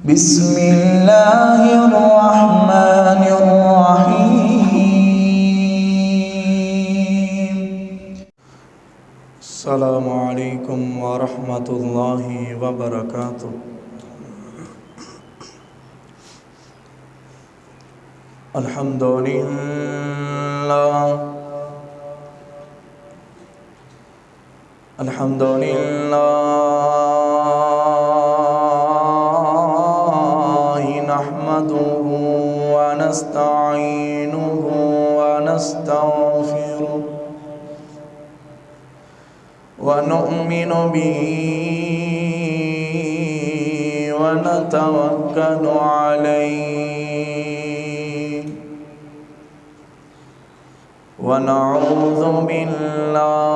بسم الله الرحمن الرحيم. السلام عليكم ورحمة الله وبركاته. الحمد لله الحمد لله نحمده ونستعينه ونستغفره ونؤمن به ونتوكل عليه ونعوذ بالله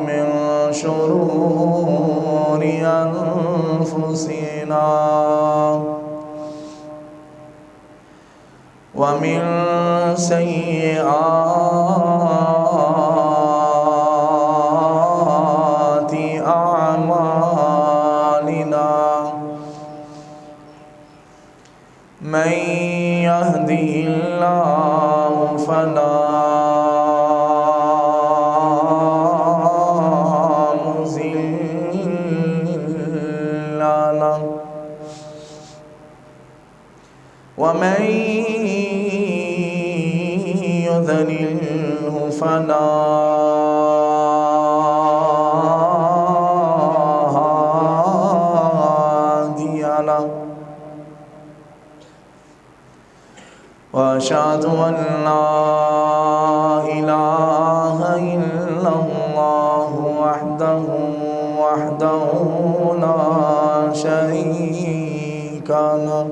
من شرور أنفسنا ومن سيئات أعمالنا من يهده الله فلا مضل له ومن يضلله فلا هادي له وأشهد أن لا إله إلا الله وحده لا شريك له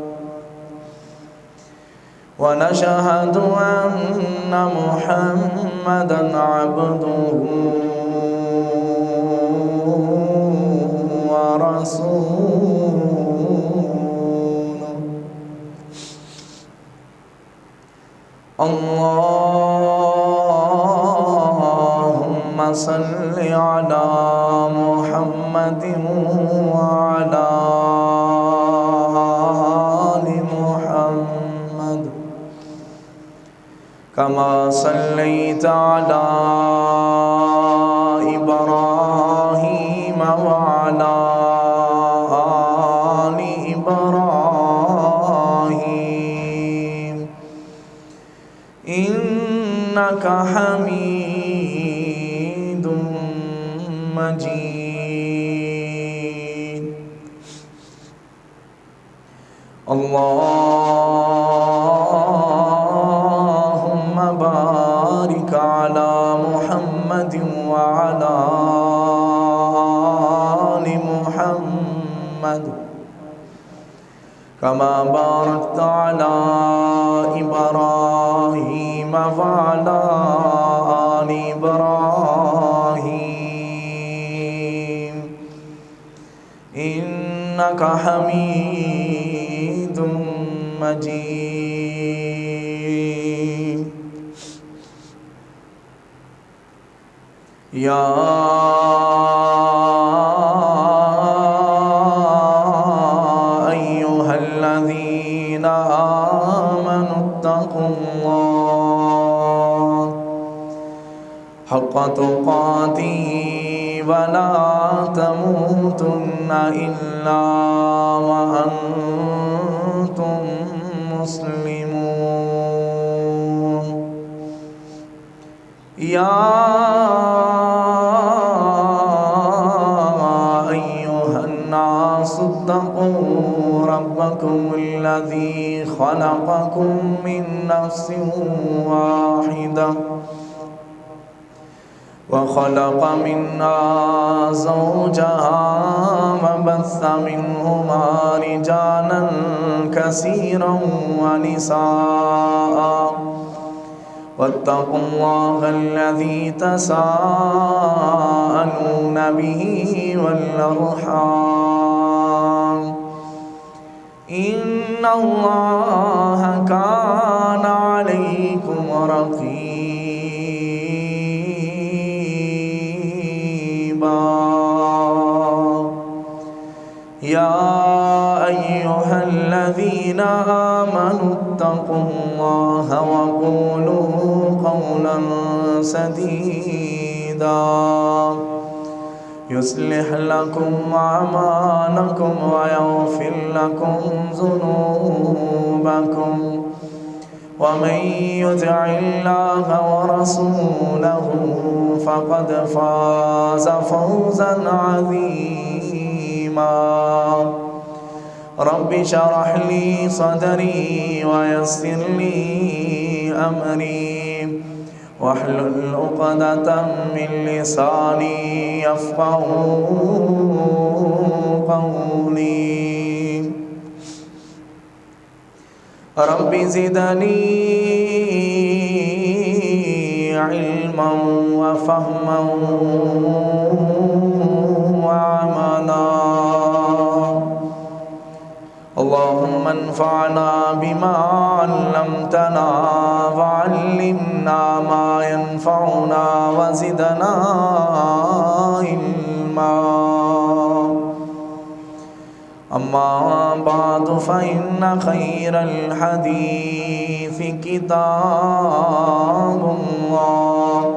ونشهد أن محمدًا عبده ورسوله. اللهم صل على محمد وعلى آل محمد كما صليت على إبراهيم وعلى آل إبراهيم إنك حميد مجيد. اللهم بارك على محمد وعلى آل محمد كما باركت على إبراهيم وعلى آل إبراهيم إنك حميد مجيد. يا أيها الذين آمنوا اتقوا الله حق تقاته ولا تموتن إلا وأنتم مسلمون. يا أيها الناس اتقوا ربكم الذي خلقكم من نفس واحدة وخلق منها زوجها وبث منهما رجالا كثيرا ونساء واتقوا الله الذي تساءلون به والأرحام إن الله كان عليكم رقيبا. يا أيها الذين آمنوا اتقوا الله وقولوا قولا سديدا يصلح لكم أعمالكم ويغفر لكم ذنوبكم ومن يطع الله ورسوله فقد فاز فوزا عظيما رب اشرح لي صدري ويسر لي أمري واحلل عقدة من لساني يفقهوا قولي رب زدني علما وفهما وعملا اللهم انفعنا بما علمتنا وعلمنا ما ينفعنا وزدنا علما أما بعد فإن خير الحديث كتاب الله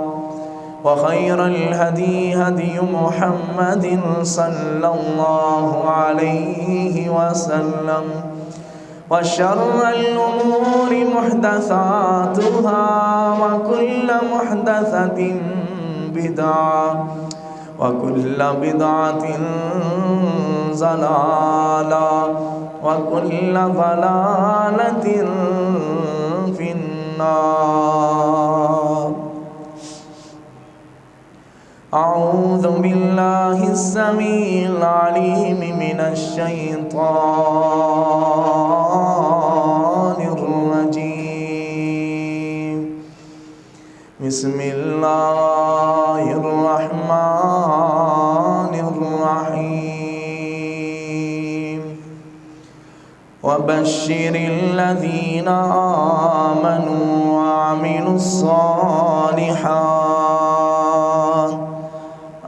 وخير الهدي هدي محمد صلى الله عليه وسلم وشر الأمور محدثاتها وكل محدثة بدعة وكل بدعة ضلالة وكل ضلالة في النار أعوذ بالله السميع العليم من الشيطان الرجيم بسم الله الرحمن الرحيم وبشر الذين آمنوا وعملوا الصالحات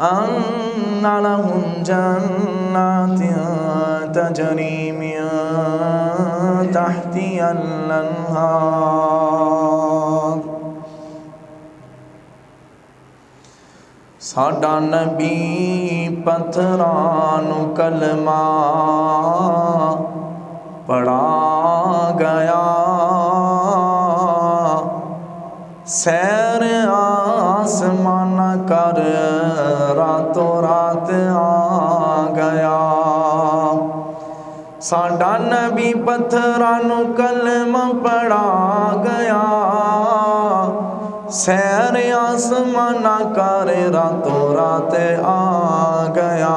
أن لهم جنات تجري من تحتها الأنهار ساڈا نبی پتھراں نوں کلمہ پڑھا گیا سیر آسمان کر راتوں رات آ گیا ساڈا نبی پتھراں نوں کلمہ پڑھا گیا سیر آسمان کر راتوں رات آ گیا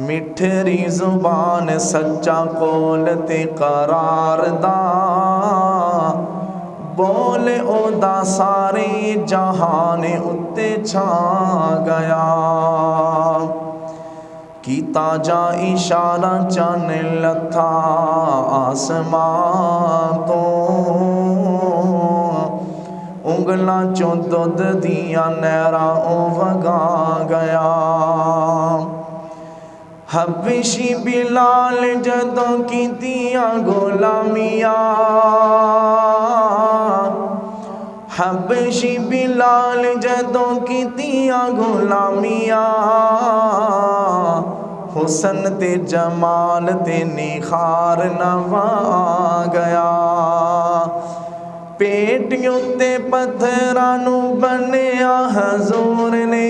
مٹھری زبان سچا قول تے قرار دا بولے او دا سارے جہان اتے چھا گیا کیتا جا اشارہ چن لتھا آسمان تو انگلاں چوں دودھ دیاں نہراں او وگا گیا حبشی بلال جدوں کیتیاں غلامیاں حبشی بلال جدوں کیتیاں غلامیاں حسن تے جمال تے نخار نوا گیا پیٹیوں تے پتھراں نوں بنیا حضور نے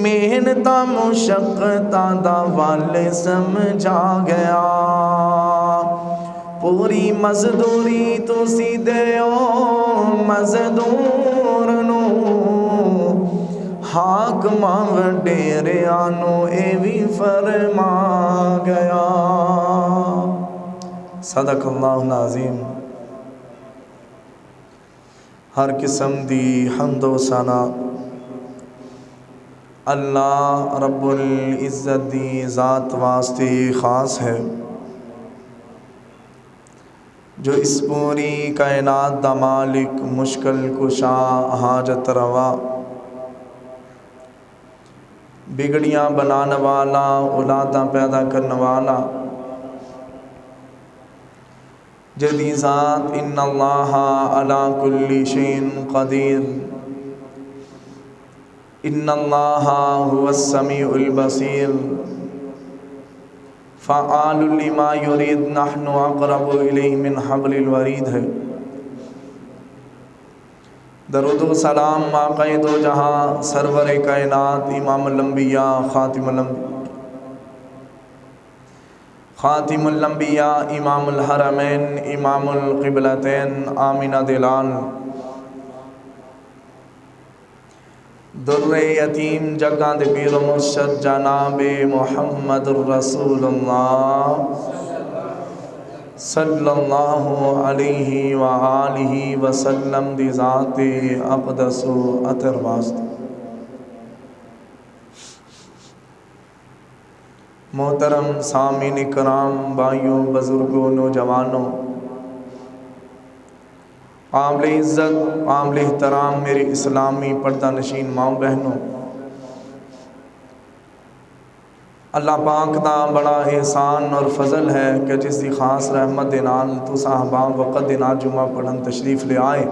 محنتاں مشقتاں دا ول سمجھا گیا پوری مزدوری تسی دیو مزدور نوں حاکماں وڈیریاں نوں اے وی فرما گیا صدق اللہ العظیم ہر قسم دی حمد و ثنا اللہ رب العزت دی ذات واسطے خاص ہے جو اس پوری کائنات دا مالک مشکل کشا حاجت روا بگڑیاں بنانے والا، اولاداں پیدا کرنے والا، جدی ذات ان اللہ علی کل شیء قدیر، ان اللہ هو السمیع البصیر، فعال لما یرید، نحن اقرب الیہ من حبل الورید ہے۔ درود و سلام آقا دو جہاں، سرور کائنات، امام الانبیاء، خاتم الانبیاء، امام الحرمین، امام القبلتین، آمینہ دلال، در یتیم جگہ دے پیر و مرشد جناب محمد الرسول اللہ صلی اللہ علیہ وآلہ وسلم دی ذات اقدس و اطہر واسطے۔ محترم سامعین کرام، بھائیوں، بزرگوں، نوجوانوں، قابل عزت، قابل احترام میری اسلامی پردہ نشین ماں بہنوں، اللہ پاک دا بڑا احسان اور فضل ہے کہ جس دی خاص رحمت دے نال تساں احباب وقت دے نال جمعہ پڑھن تشریف لے آئے۔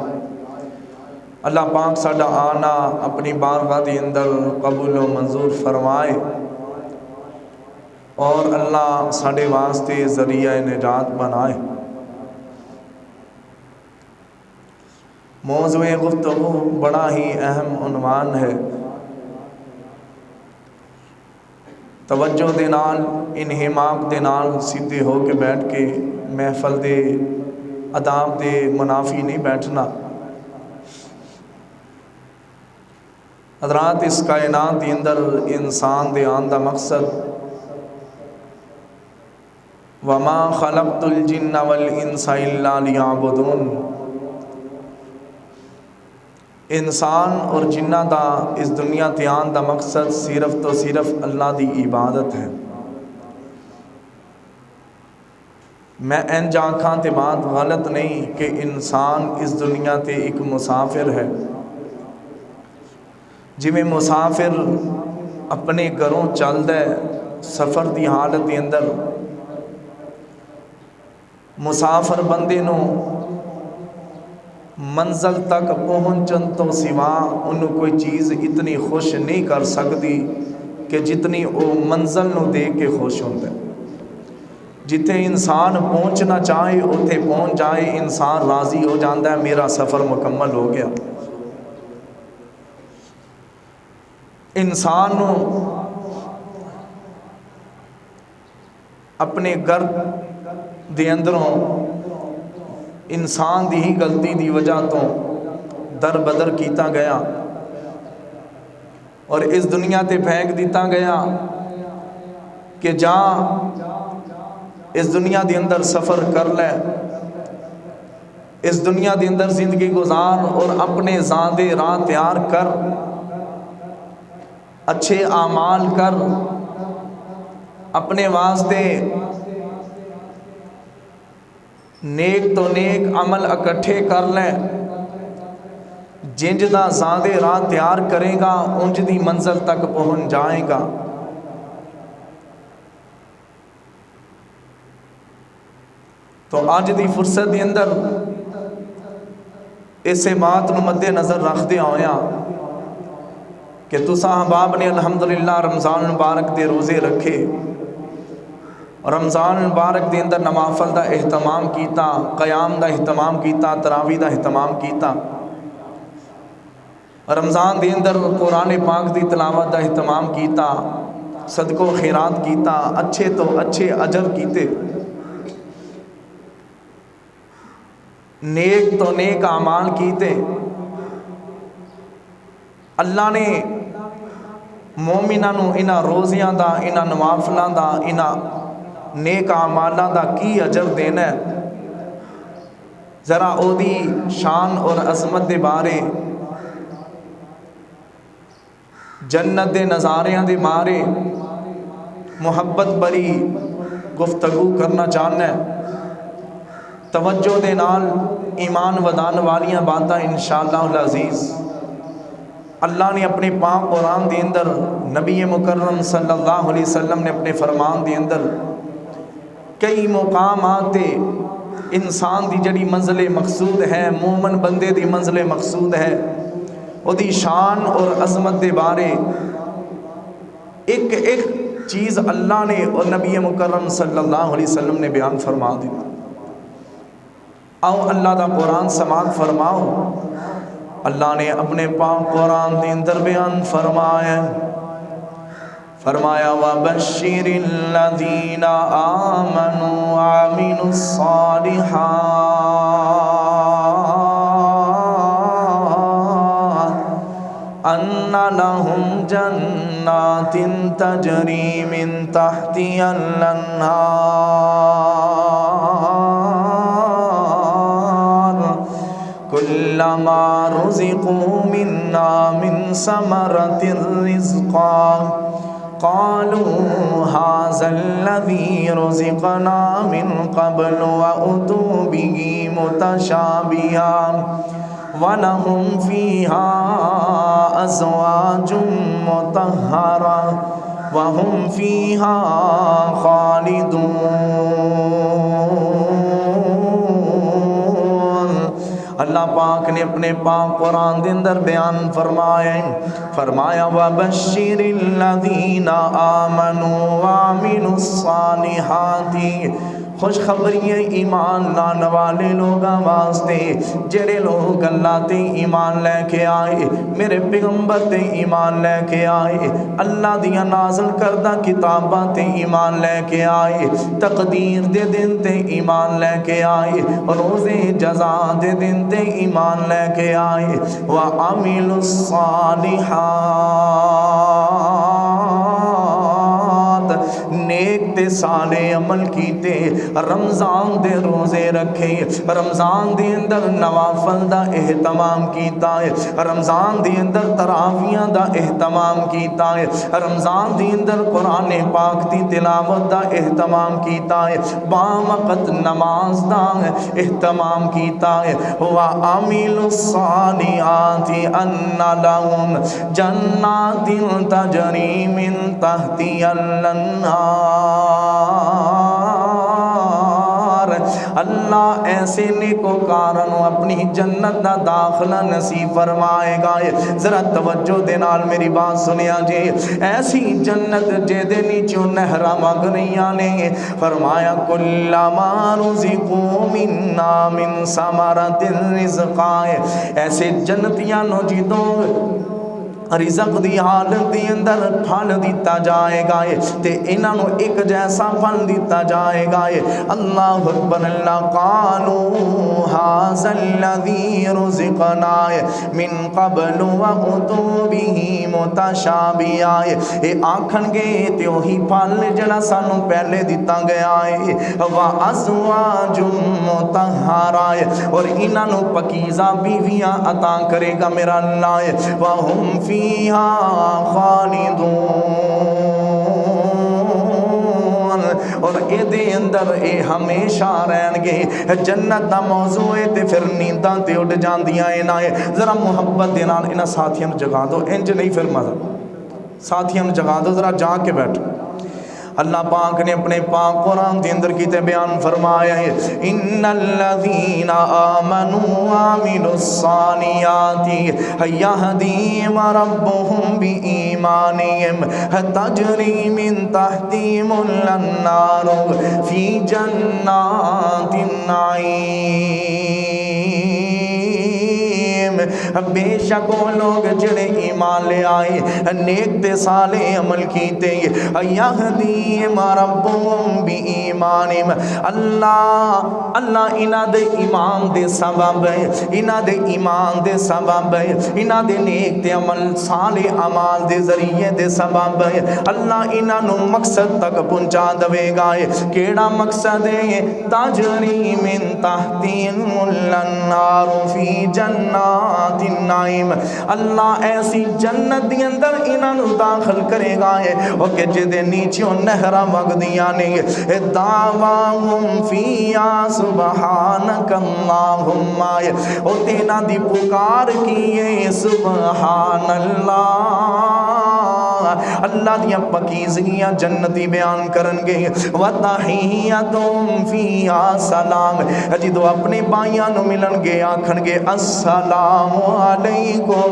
اللہ پاک ساڈا آنا اپنی بارگاہ دے اندر قبول و منظور فرمائے، اور اللہ ساڈے واسطے ذریعہ نجات بنائے۔ موضوع گفتگو بڑا ہی اہم عنوان ہے، توجہ دے نال، انہماک دے نال سیدھے ہو کے بیٹھ کے محفل دے آداب دے منافی نہیں بیٹھنا۔ حضرات، اس کائنات دے اندر انسان دے آن دا مقصد وَمَا خَلَقْتُ الْجِنَّ وَالْإِنسَ إِلَّا لِيَعْبُدُونَ، انسان اور جنہ دا اس دنیا تے آن دا مقصد صرف تو صرف اللہ دی عبادت ہے۔ میں انج آنکھاں تے بات غلط نہیں کہ انسان اس دنیا تے ایک مسافر ہے، جی میں مسافر اپنے گھروں چل دے سفر دی حالت دے اندر، مسافر بندے نو منزل تک پہنچن تو سوا انہوں کوئی چیز اتنی خوش نہیں کر سکتی کہ جتنی وہ منزل نو دیکھ کے خوش ہوتا ہے۔ جتنے انسان پہنچنا چاہے اتنے پہنچ جائے، انسان راضی ہو جاتا ہے، میرا سفر مکمل ہو گیا۔ انسان نو اپنے گھر دے اندروں انسان دی ہی غلطی دی وجہ تو در بدر کیتا گیا اور اس دنیا تے پھینک دیتا گیا کہ جہاں اس دنیا دے اندر سفر کر لے، اس دنیا دے اندر زندگی گزار اور اپنے زاندے راہ تیار کر، اچھے اعمال کر، اپنے واسطے نیک تو نیک عمل اکٹھے کر لیں، جنج دا زاندے راہ تیار کرے گا انج دی منزل تک پہنچ جائے گا۔ تو آج دی فرصت دی اندر اسے بات نو مد نظر رکھ دیا ہویا کہ تساں احباب نے الحمدللہ رمضان مبارک دے روزے رکھے، رمضان مبارک دے اندر نوافل دا اہتمام کیتا، قیام دا اہتمام کیتا، تراویح دا اہتمام کیتا، رمضان دے اندر قرآن پاک دی تلاوت دا اہتمام کیتا، صدقہ و خیرات کیتا، اچھے تو اچھے اجر کیتے، نیک تو نیک اعمال کیتے۔ اللہ نے مومناں نو انہاں روزیاں دا، انہاں نوافلاں دا، انہاں نیک اعمالاں دا کی اجر دینا ہے، ذرا او دی شان اور عظمت دے بارے، جنت دے نظاریاں دے بارے محبت بری گفتگو کرنا چاہنا ہے۔ توجہ دے نال ایمان ودان والیاں باتاں انشاءاللہ العزیز اللہ نے اپنے پاک قرآن دے اندر نبی مکرم صلی اللہ علیہ وسلم نے اپنے فرمان دے اندر کئی مقامات تے انسان دی جڑی منزل مقصود ہے، مومن بندے دی منزل مقصود ہے، او دی شان اور عظمت دے بارے ایک ایک چیز اللہ نے اور نبی مکرم صلی اللہ علیہ وسلم نے بیان فرما دی۔ آؤ اللہ دا قرآن سماعت فرماؤ۔ اللہ نے اپنے پاک قرآن دے اندر بیان فرمایا وَبَشِّرِ الَّذِينَ آمَنُوا وَعَمِلُوا الصَّالِحَاتِ أَنَّ لَهُمْ جَنَّاتٍ تَجْرِي مِن تَحْتِهَا الْأَنْهَارُ كُلَّمَا رُزِقُوا مِنْهَا مِنْ ثَمَرَةٍ رِزْقًا قالوا هذا الذي رزقنا من قبل وأتوا به متشابها ولهم فيها أزواج مطهرة وهم فيها خالدون۔ اللہ پاک نے اپنے پاک قرآن دے اندر بیان فرمایا وَبَشِّرِ الَّذِينَ آمَنُوا وَعَمِلُوا الصَّالِحَاتِ، خوشخبری ایمان لانے والے لوگاں واسطے جڑے لوگ اللہ تے ایمان لے کے آئے، میرے پیغمبر تے ایمان لے کے آئے، اللہ دیاں نازل کردہ کتاباں تے ایمان لے کے آئے، تقدیر دے دن تے ایمان لے کے آئے، روز جزا دے دن تے ایمان لے کے آئے، وَعَمِلُوا الصَّالِحَاتِ، نیک تے صالح عمل کیتے، رمضان دے روزے رکھے، رمضان دے اندر نوافل دا اہتمام کیتا ہے، رمضان دے اندر تراویحاں دا اہتمام کیتا ہے، رمضان دے اندر قرآن پاک دی تلاوت دا اہتمام کیتا ہے، بامقت نماز دا اہتمام کیتا ہے۔ وَعَمِلُوا الصَّالِحَاتِ أَنَّ لَهُمْ جَنَّاتٍ تَجْرِي مِن تَحْتِهَا الْأَنْهَارُ، اللہ ایسے نیکوکاروں اپنی جنت دا داخلہ نصیب فرمائے گا۔ ذرا توجہ دے نال میری بات سنیا جے، ایسی جنت جے دے نیچوں نہراں وگ رہیاں نے، فرمایا کُلَّمَا رُزِقُوا مِنَّا مِن ثَمَرَةٍ رِزْقًا، ایسے جنتیاں نو جدوں رزق دی حالت دی اندر پھل دیتا جائے گا تے انہاں نو ایک جیسا پھل دیتا جائے گا۔ اللہ اکبر، اللہ قالوا هذا الذي رزقنا من قبل وأتوا به متشابها، اے آکھن گے تے وہی پھل جڑا سانو پہلے دیتا گیا ہے، وازواج مطہرہ، اور انہاں نو پاکیزہ بیویاں عطا کرے گا میرا اللہ، وہم فیہا خالدون، اور اے دے اندر اے ہمیشہ رہن گے۔ جنت دا موضوع ہے تے پھر نینداں تے اٹھ جاندیاں انہاں، ذرا محبت دے نال انہاں ساتھیاں نوں جگا دو، انج نہیں پھر مزہ، ساتھیاں نوں جگا دو، ذرا جا کے بیٹھو۔ اللہ پاک نے اپنے پاک قرآن کے اندر کیتے بیان فرمایا ہے ان الذین آمنوا وعملوا الصالحات یہدیہم ربهم بإیمانہم تجری من تحتہم الانہار فی جنات النعیم، بے شک وہ لوگ جڑے ایمان لے آئے، نیک تے صالح عمل کیتے، یہدیہم ربهم بإیمانہم، اللہ انہاں دے ایمان دے سبب ہے، انہاں دے ایمان دے سبب ہے، انہاں دے نیک تے عمل صالح اعمال دے ذریعے دے سبب ہے، اللہ انہاں نو مقصد تک پہنچا دے گا۔ کیڑا مقصد ہے؟ تجری من تحتہم الانہار فی جنات النعیم، اللہ ایسی جنت دی اندر انہاں نو داخل کرے گا او کہ جدے نیچوں نہراں وگدیاں نے، دعواہم فیہا سبحانک اللہم، او تینا دی پکار کیے سبحان اللہ، اللہ دیا پاکیزگیاں جنتی بیان کرن گے، وَتَحِيَّتُهُمْ فِيهَا سَلَام، جدو اپنے بائیاں نو ملن گے آکھن گے السلام علیکم،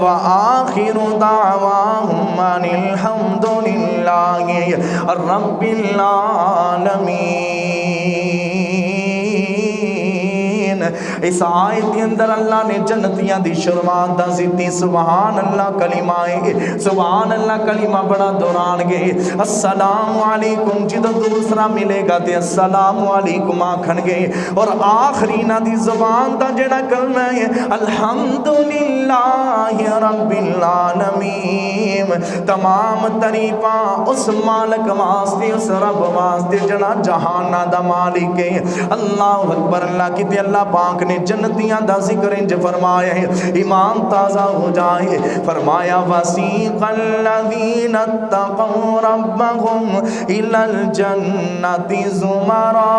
وَآخِرُ دعواہم ان الحمد للہ رب العالمین۔ اس آیت کے اندر اللہ نے جنتیاں دی شروعات دا زیتی سبحان اللہ کلمہ ہے، سبحان اللہ کلمہ بڑا دوران گے، السلام علیکم جدو دوسرا ملے گا تے السلام علیکم آکھن گے، اور آخری نا دی زبان دا جڑا کلمہ ہے الحمدللہ رب العالمین، تمام تعریفاں اس مالک واسطے، اس رب واسطے جڑا جہاناں دا مالک ہے۔ اللہ اکبر، اللہ کی تے اللہ پاک نے جنتیاں دا ذکر انج فرمایا ہے، ایمان تازہ ہو جائے، فرمایا وَسِيقَ الَّذِينَ اتَّقَوْا رَبَّهُمْ إِلَى الْجَنَّةِ زُمَرًا،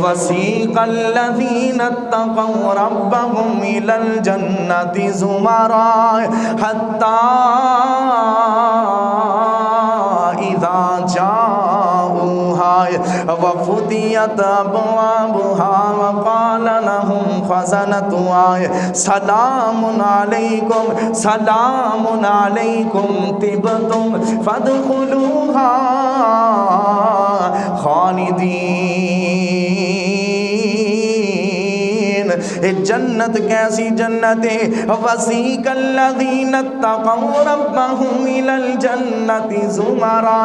وَسِيقَ الَّذِينَ اتَّقَوْا رَبَّهُمْ إِلَى الْجَنَّةِ زُمَرًا حَتَّى إِذَا جَاءُوهَا وَفُتِحَتْ أَبْوَابُهَا وَقَالَ لَهُمْ خَزَنَتُهَا سَلَامٌ عَلَيْكُمْ سَلَامٌ عَلَيْكُمْ طِبْتُمْ فَادْخُلُوهَا خَالِدِينَ۔ جنت کیسی جنت ہے، وَسِيقَ الَّذِينَ اتَّقَوْا رَبَّهُمْ إِلَى الْجَنَّةِ زُمَرًا،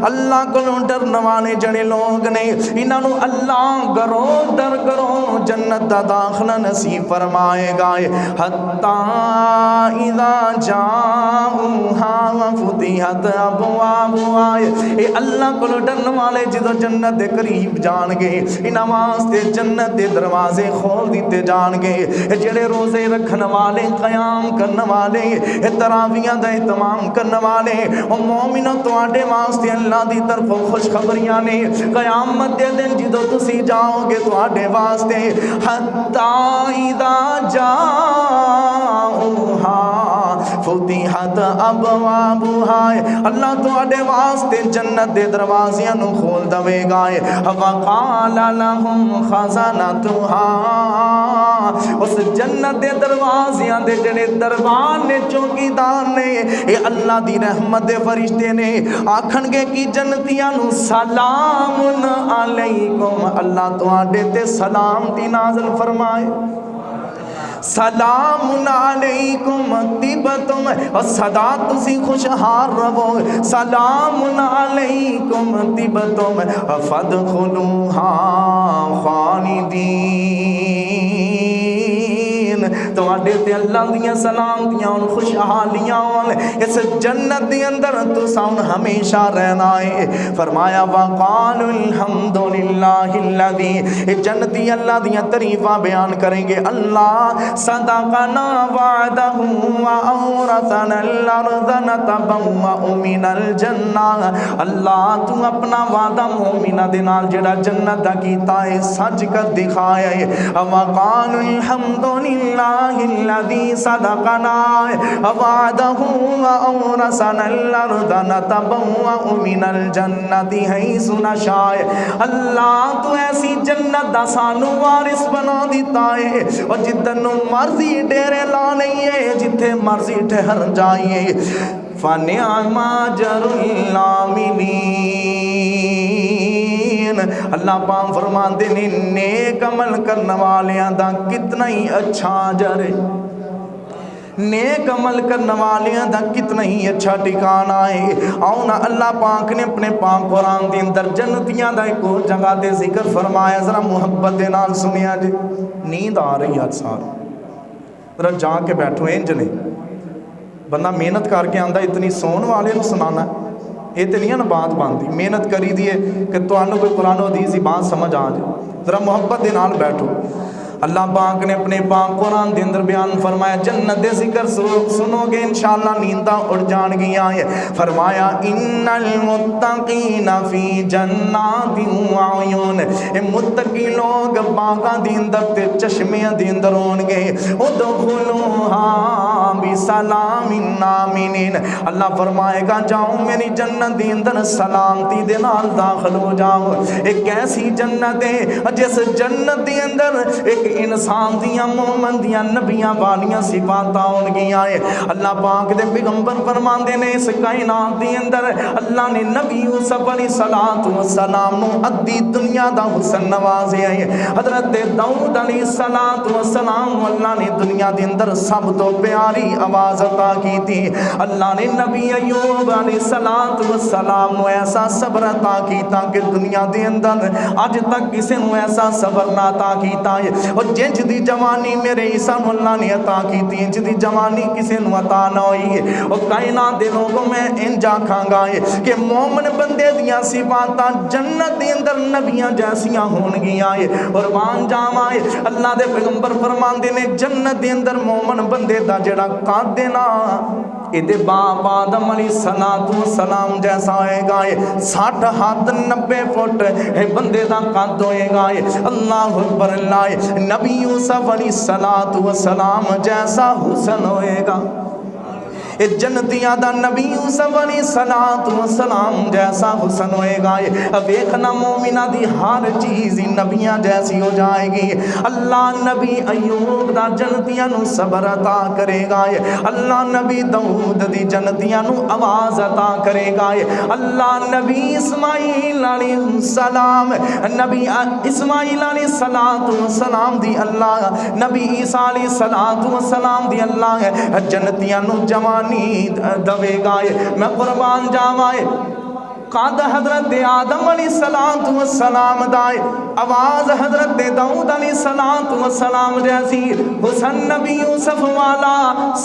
اللہ کو ڈرنے والے جڑے لوگ نے انہاں نو اللہ گروہ در گروہ جنت دا داخلہ نصیب فرمائے گا، حَتَّى إِذَا جَاءُوهَا وَفُتِحَتْ أَبْوَابُهَا، اے اللہ کو ڈرنے والے جدو جنت دے قریب جان گے انہاں واسطے جنت دے دروازے کھول دیتے جان گے، جڑے روزے رکھن والے، قیام کرن والے، تراویحاں دا اہتمام کرن والے، او مومنو تواڈے واسطے اللہ دی طرف خوشخبریاں نے، قیامت دے دن جدو تسی جاؤ گے تواڈے واسطے حتی اذا جاؤہا فتحت ابوابها، اللہ تواڈے واسطے جنت دے دروازیاں نو کھول دے گا، وقال لهم خزنتها، اس جنت دے دروازیاں دے جڑے دربان نے، چوکیدار نے، اے اللہ دی رحمت دے فرشتے نے، آکھن گے کی جنتیاں نو سلام علیکم، اللہ تواڈے تے سلام دی نازل فرمائے، سلام علیکم طِبْتُمْ، اور صدا تسی خوشحال رہو، سلام علیکم طِبْتُمْ فَادْخُلُوهَا خَالِدِينَ، تواڈے تے اللہ دیاں سلامتیاں اور خوشحالیاں اس جنت دے اندر تساں ہمیشہ رہنا ہے۔ فرمایا وَقَالُوا الْحَمْدُ لِلَّهِ الَّذِي، جنتی اللہ دیاں تعریفاں بیان کریں گے، اللہ صدقنا وعدہ وَأَوْرَثَنَا الْأَرْضَ نَتَبَوَّأُ مِنَ الْجَنَّةِ، اللہ تو اپنا وعدہ مومنہ دے نال جڑا جنت دا کیتا ہے سچ کر دکھایا ہے۔ وَقَالُوا الْحَمْدُ لِلَّهِ الَّذِي صَدَقَنَا وَعْدَهُ وَأَوْرَثَنَا الْأَرْضَ نَتَبَوَّأُ مِنَ الْجَنَّةِ حَيْثُ نَشَاءُ، اللہ تو ایسی جنت دا سانو وارث بنا دیتا ہے، اور جدن مرضی ڈیرے لا نہیں ہے، جتھے مرضی ٹھہر جائیے، فَنِعْمَ أَجْرُ الْعَامِلِينَ، اللہ پاک فرماندے نے نیک عمل کرنے والیاں دا کتنا ہی اچھا اجر ہے، نیک عمل کرنے والیاں دا کتنا ہی اچھا ٹھکانہ ہے۔ آؤ نا اللہ پاک نے اپنے پاک قرآن دے اندر جنتیاں دا ایک اور جگہ دے ذکر فرمایا، ذرا محبت دے نال سنیا جی، نیند آ رہی ہے سار ذرا جا کے بیٹھو، انج نہیں بندہ محنت کر کے آندا اتنی سون والے نو سنانا، یہ تو نہیں ہے نا بات بنتی، محنت کری دیئے کہ تمہیں کوئی قرآن و حدیث کی بات سمجھ آ جائے، ذرا محبت دے نال بیٹھو۔ اللہ پاک نے اپنے پاک قرآن دے اندر بیان فرمایا جنت دے ذکر سنو گے انشاءاللہ نینداں اڑ جان گیاں ہے. فرمایا ان المتقین فی جنات وعیون, اے متقی لوگ باغاں دے اندر تے چشمیاں دے اندر ہون گے. ادخلوها بسلام آمنین, اللہ فرمائے گا جاؤ میری جنت دے اندر سلامتی دے نال داخل ہو جاؤ. ایک ایسی جنت ہے جس جنت دے اندر ایک انسان دیاں مومن دیاں نبیاں والیاں صفاتاں ہون گیاں ہے. اللہ پاک دے پیغمبر فرماندے نے اس کائنات دے اندر اللہ نے نبی یوسف علیہ السلام نو ادھی دنیا دا حسن نوازیا ہے. حضرت داؤد علیہ السلام اللہ نے دنیا دے اندر سب تو پیاری آواز عطا کی تھی. اللہ نے نبی ایوب علیہ السلام نو ایسا صبر عطا کیتا کہ دنیا دے اندر اج تک کسی نو ایسا صبر نہ عطا کیتا ہے. اور جنج دی جوانی میرے عیسیٰ اللہ نے عطا کیتی ہے, جنج دی جوانی کسی نو عطا نہ ہوئی ہے. اور کائنات دے لوگوں میں انجا کھانگا ہے کہ مومن بندے دیاں صفاتاں جنت دے اندر نبیاں جیسیاں ہون گیاں ہے. اور وان جاواں ہے اللہ دے پیغمبر فرماندے نے جنت دے اندر مومن بندے دا جڑا قد نا ادھے باپ آدم علیہ السلام جیسا ہوئے گا. 60 ہاتھ 90 فٹ بندے دا قد ہوئے گا. اللہ اکبر, اللہ نبی یوسف علیہ السلام جیسا حسن ہوئے گا. جنتیاں دا نبی یوسف علیہ السلام جیسا حسن ہوئے گا. ویکھنا مومنہ دی ہر چیز نبیاں جیسی ہو جائے گی. اللہ نبی ایوب دا جنتیاں نو صبر عطا کرے گا. اللہ نبی داؤد دی جنتیاں نو آواز عطا کرے گا. اللہ نبی اسماعیل علیہ السلام نبی اسماعیل علیہ السلام دی اللہ نبی عیسیٰ علیہ السلام دی اللہ جنتیاں نو جوان دوے گائے. میں قربان جاوائے قد حضرت آدم علیہ السلام دائے, آواز حضرت داؤد علیہ السلام جیسی, حسن نبی یوسف والا,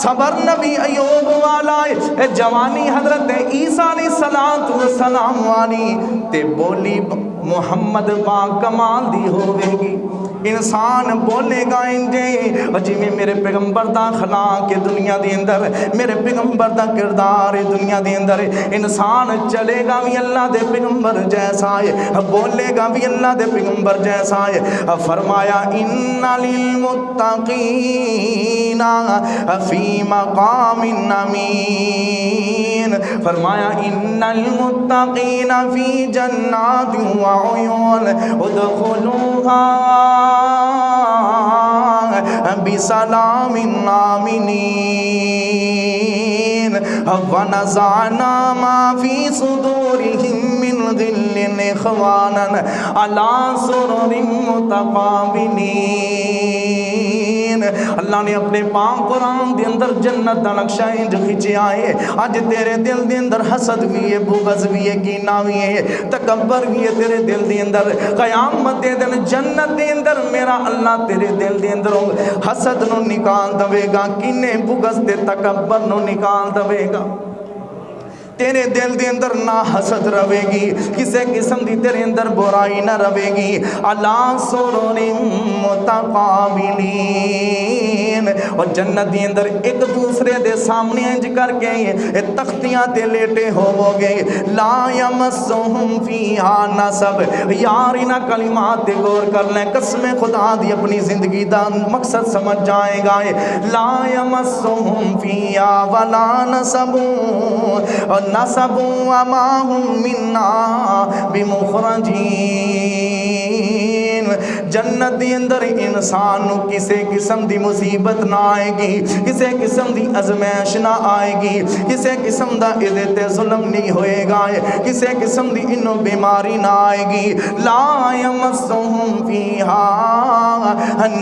صبر نبی ایوب والا, جوانی حضرت عیسیٰ علیہ السلام والی, تے بولی محمد پاک کمال دی ہوئے گی. انسان بولے گا انجے جی میں میرے پیغمبر دا اخلاق دنیا دے اندر, میرے پیغمبر دا کردار دنیا دے اندر. انسان چلے گا بھی اللہ دے پیغمبر جیسا ہے, بولے گا بھی اللہ دے پیغمبر جیسا ہے. فرمایا ان للمتقین فی مقام امین, فرمایا ان المتقین فی جنات وعیون ادخلوها بسلام آمنین ونزعنا ما فی صدورہم من غل اخوانا علی سرر متقابلین. اللہ نے اپنے پاک قرآن دے اندر جنت دا نقشہ انج کھچیا ہے. آج تیرے دل دے اندر حسد بھی ہے, بغض بھی ہے, کینہ بھی ہے, تکبر بھی ہے تیرے دل دے اندر. قیامت دے دن جنت دے اندر میرا اللہ تیرے دل دے اندر حسد نو نکال دوے گا, کینے بغض تے تکبر نو نکال دوے گا. تیرے دل دے اندر نہ حسد روے گی, کسے قسم دی تیرے اندر برائی نہ روے گی. علی سرر متقابلین, اور جنت دے اندر ایک دوسرے دے سامنے انج کر کے تختیاں تے لیٹے ہو گے. لا یمسہم فیہا نصب, یار انہاں کلمات تے غور کر لیں, قسم خدا دی اپنی زندگی دا مقصد سمجھ جائے گا. لا یمسہم فیہا ولا نصب نصب وما هم منا بمخرجین. جنت دی اندر انسان نو کسے قسم دی مصیبت نہ آئے گی, کسے قسم دی ازمائش نہ آئے گی, کسے قسم دا عزت ظلم نہیں ہوئے گا, کسے قسم دی انو بیماری نہ آئے گی. لا یمسہم فیہا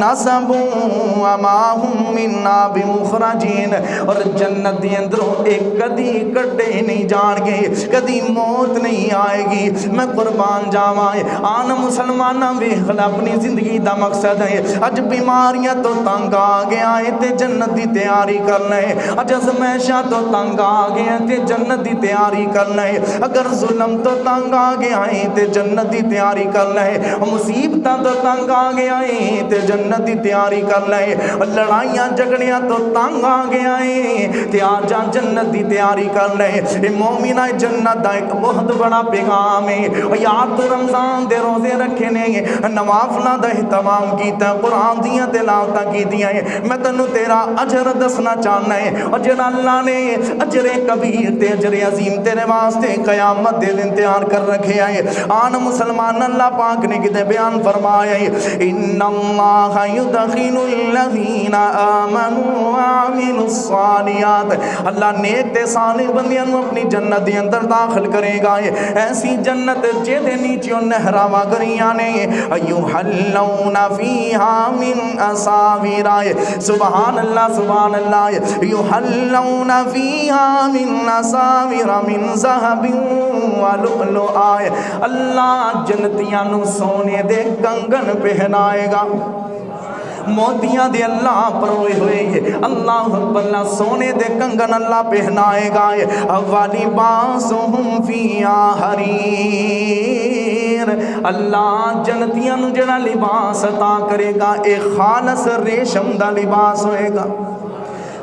نصب وما هم منا بمخرجین. اور جنت دی اندر ایک کدی کٹے نہیں جان گے, کدی موت نہیں آئے گی. میں قربان جاواں آن مسلمانہ ویکھ بندہ اپنی زندگی دا مقصد ہے اج بیماریاں تو تنگ آ گیا ہے تے جنت دی تیاری کرنا ہے اج ازمائشاں تو تنگ آ گیا تے جنت دی تیاری کرنا ہے اگر ظلم تو تنگ آ گیا ہے تے جنت دی تیاری کرنا ہے مصیبتاں تو تنگ آ گیا ہے تے جنت دی تیاری کرنا ہے لڑائیاں جھگڑیاں تو تنگ آ گیا ہے تے آ جا جنت دی تیاری کرنا ہے اے مومنہ جنت دا ایک بہت بڑا پیغام ہے یار تو رمضان دے روزے رکھے نے نوافلاں دا اہتمام کیتا قرآن دیاں تلاوتاں کیتیاں میں تینوں تیرا اجر دسنا چاہنا ہے اور جڑا اللہ نے اجر کبیر تے اجر عظیم تیرے واسطے قیامت دے دن تیار کر رکھے آئے آن مسلمان اللہ پاک نے کتے بیان فرمایا ہے ان اللہ یدخل الذین آمنوا وعملوا الصالحات اللہ نیک تے صالح بندیاں اپنی جنت دے اندر داخل کرے گا ایسی جنت جے دے نیچے نہراں گریاں نے یحلون فیہا من اساور سبحان اللہ یحلون فیہا من اساور من ذہب ولؤلؤ اللہ جنتیاں نو سونے دے کنگن پہنائے گا موتیاں دے اللہ پروئے ہوئے اللہ اکبر اللہ سونے دے کنگن اللہ پہنائے گا والی باسہم فیہا حریر اللہ جنتیاں نو جڑا لباس عطا کرے گا ایک خالص ریشم دا لباس ہوئے گا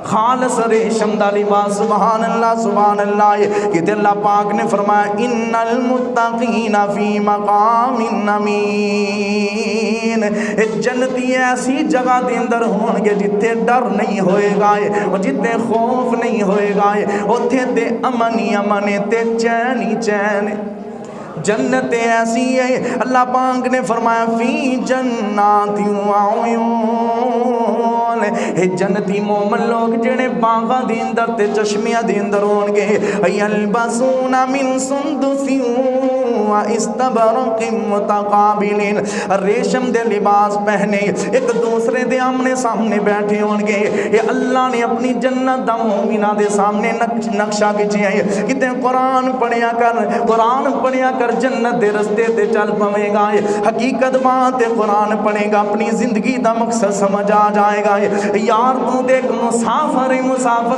خالص ریشم دا لباس سبحان اللہ کہ اللہ پاک نے فرمایا ان المتقین فی مقام امین جنتی ایسی جگہ دے اندر ہون گے جتے ڈر نہیں ہوئے گا اور جتے خوف نہیں ہوئے گا اتھے تے امنی امنے تے چینی چین جنت ایسی ہے اللہ پاک نے فرمایا فی جنات وعیون جنتی مومن لوگ جڑے باغاں دے اندر تے چشمیاں دے اندر ہون گے یلبسون من سندس واستبرق متقابلین ریشم دے لباس پہنے ایک دوسرے دے آمنے سامنے بیٹھے ہون گے یہ اللہ نے اپنی جنت دا مومنہ دے سامنے نقشہ کھچیا ہے کتے قرآن پڑھیا کر جنت دے رستے تے چل پوے گا حقیقت بات قرآن پڑھے گا اپنی زندگی دا مقصد سمجھ آ جائے گا یار تو دیکھ مسافر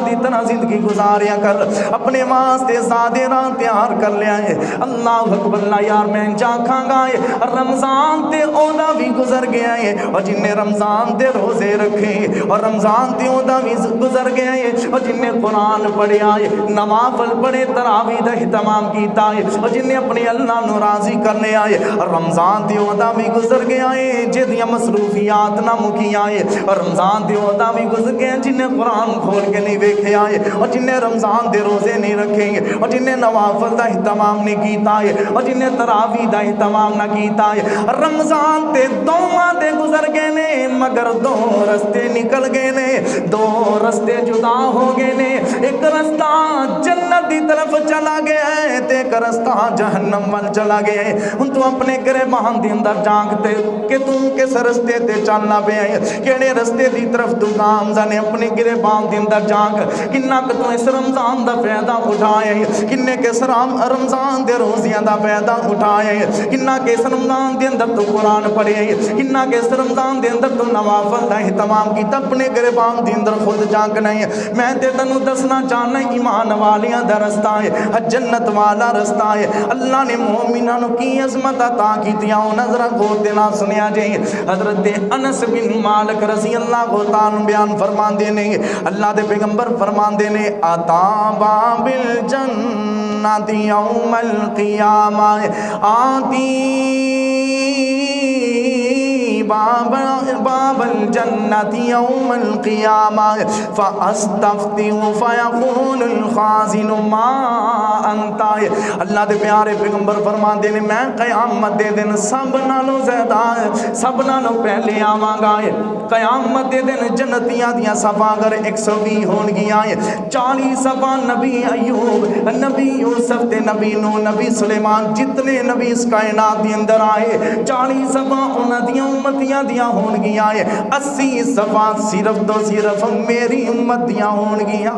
دی طرح زندگی گزاریا کر اپنے واسطے زادے راہ تیار کر لیا ہے اللہ اکبر اللہ یار میں جا کھاں گا رمضان تے اودا بھی گزر گیا ہے اور جن نے رمضان دے روزے رکھے اور رمضان تے اودا بھی گزر گیا ہے اور جن نے قرآن پڑھیا ہے نوافل پڑھے تراویح دا اہتمام کیتا ہے اور جن نے اپنے اللہ نو راضی کرنے آئے رمضان دی عہدہ بھی گزر گیا ہے جدیاں مصروفیات نہ مکی آئے رمضان دی عہدہ بھی گزر گیا جنہیں قرآن کھول کے نہیں ویکھے آئے اور جنہیں رمضان دے روزے نہیں رکھیں گے اور جنہیں نوافل دا اہتمام نہیں کیتا ہے اور جنہیں تراویح دا اہتمام نہ کیتا ہے رمضان تے دوواں دے گزر گئے نے مگر دو رستے نکل گئے نے دو رستے جدا ہو گئے نے ایک رستہ جنت دی طرف چلا گیا ہے تے ایک رستہ جہنم وال چلا گیا ہے ہن تو اپنے گریبان دے اندر جانگتے کہ تم کس رستے تے چلنا پیا ہے کیڑے رستے دی طرف تو گامزن اپنے گریبان دے اندر جانگ کنا کہ تو اس رمضان دا فائدہ اٹھایا ہے کنے کہ اس رمضان دے روزیاں دا فائدہ اٹھایا ہے کنا کہ اس رمضان دے اندر تو قرآن پڑھے ہے کنا کہ اس رمضان دے اندر تو نوافل دا اہتمام کیتا اپنے گریبان دے اندر خود جانگنا ہے میں تے تینوں دسنا چاہنا ایمان والیاں دا رستہ ہے جنت والا رستہ ہے اللہ نے مومنانو کی عظمت عطا کیتیاں او نظرہ غور دے نال سنیا جائے حضرت انس بن مالک رضی اللہ تعالی بیان فرمان دینے اللہ دے پیغمبر فرمان دینے اتا بابل جنت یوم القیامہ آتی باب الجنت یوم القیامہ فاستفتح فیقول الخازن ما انتا اللہ دے پیارے پیغمبر فرمان دینے میں قیامت دے دن سب نالو زیادہ سب نالو پہلے آواں گا قیامت دے دن جنتیاں دیاں صفا اگر 120 ہون گیا 40 صفا نبی ایوب نبی یوسف تے نبی نو نبی سلیمان جتنے نبی اس کائنات دی اندر آئے 40 صفا انہاں دیاں امتیاں دیاں ہون گیا 80 صفا صرف تو صرف میری امت دیاں ہون گیا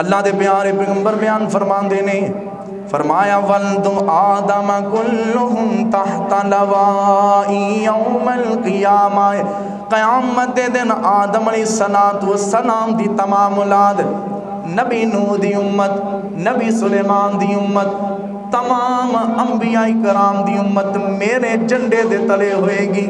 اللہ دے پیارے پیغمبر بیان فرماندے نے فرمایا ولد آدم کلہم تحت لوائی یوم القیامہ، قیامت دے دن آدم علیہ السلام دی تمام اولاد، نبی نوح دی امت، نبی سلیمان دی امت، تمام انبیاء کرام دی امت میرے جھنڈے دے تلے ہوئے گی،